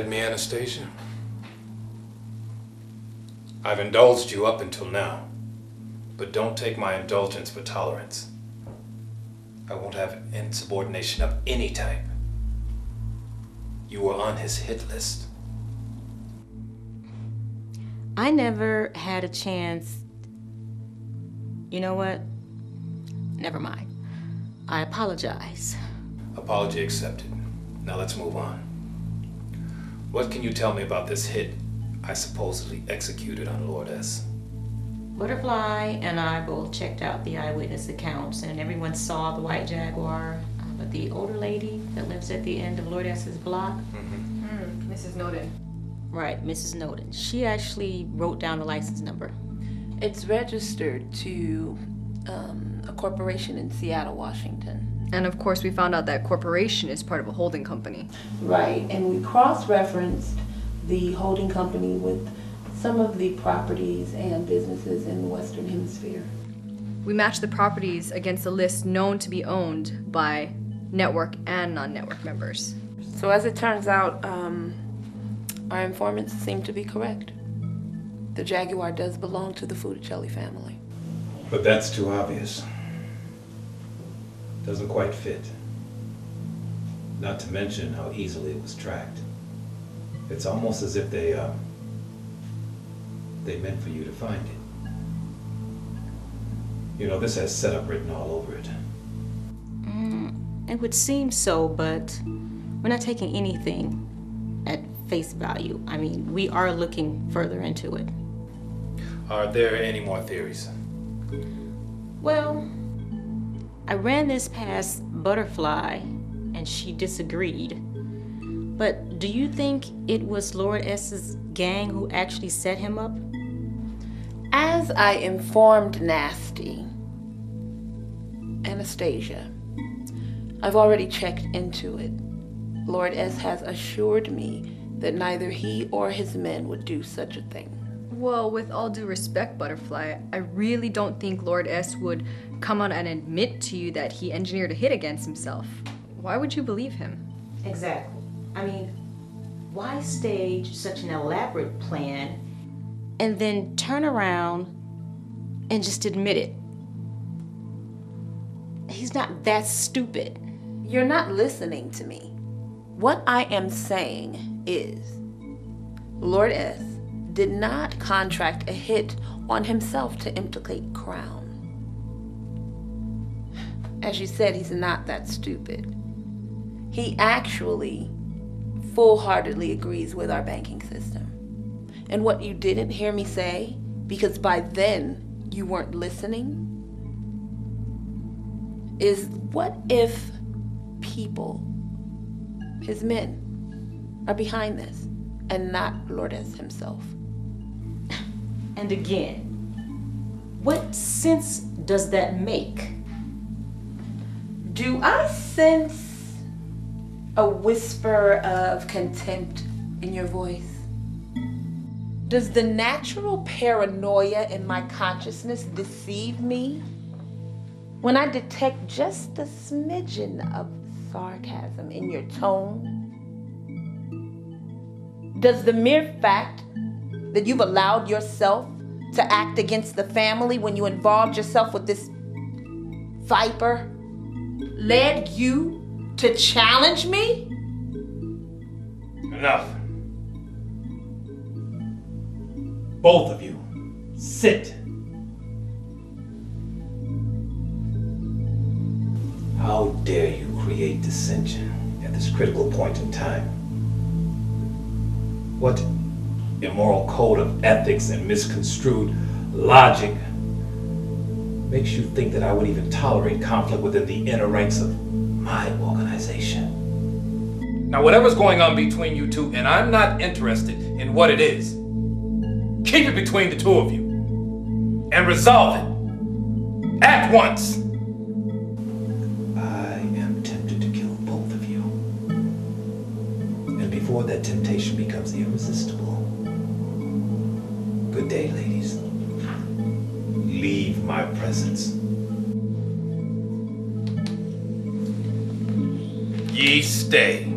Me, Anastasia. I've indulged you up until now, but don't take my indulgence for tolerance. I won't have insubordination of any type. You were on his hit list. I never had a chance. You know what? Never mind. I apologize. Apology accepted. Now let's move on. What can you tell me about this hit I supposedly executed on Lord S? Butterfly and I both checked out the eyewitness accounts, and everyone saw the white Jaguar. But the older lady that lives at the end of Lord S's block, Mrs. Noden. right, Mrs. Noden, she actually wrote down the license number. It's registered to a corporation in Seattle, Washington. And of course we found out that corporation is part of a holding company. Right, and we cross-referenced the holding company with some of the properties and businesses in the Western Hemisphere. We matched the properties against a list known to be owned by network and non-network members. So as it turns out, our informants seem to be correct. The Jaguar does belong to the Fudicelli family. But that's too obvious. Doesn't quite fit. Not to mention how easily it was tracked. It's almost as if they meant for you to find it. You know, this has setup written all over it. It would seem so, but we're not taking anything at face value. I mean, we are looking further into it. Are there any more theories? Well, I ran this past Butterfly, and she disagreed. But do you think it was Lord S's gang who actually set him up? As I informed Nasty, Anastasia, I've already checked into it. Lord S has assured me that neither he or his men would do such a thing. Well, with all due respect, Butterfly, I really don't think Lord S would come out and admit to you that he engineered a hit against himself. Why would you believe him? Exactly. I mean, why stage such an elaborate plan and then turn around and just admit it? He's not that stupid. You're not listening to me. What I am saying is, Lord S did not contract a hit on himself to implicate Crowne. As you said, he's not that stupid. He actually full-heartedly agrees with our banking system. And what you didn't hear me say, because by then you weren't listening, is what if people, his men, are behind this and not Lord S himself? And again, what sense does that make? Do I sense a whisper of contempt in your voice? Does the natural paranoia in my consciousness deceive me when I detect just a smidgen of sarcasm in your tone? Does the mere fact that you've allowed yourself to act against the family when you involved yourself with this viper led you to challenge me? Enough. Both of you, sit. How dare you create dissension at this critical point in time? What immoral code of ethics and misconstrued logic makes you think that I would even tolerate conflict within the inner ranks of my organization? Now, whatever's going on between you two, and I'm not interested in what it is, keep it between the two of you and resolve it at once. I am tempted to kill both of you. And before that temptation becomes irresistible, good day, ladies. Leave my presence. Ye stay.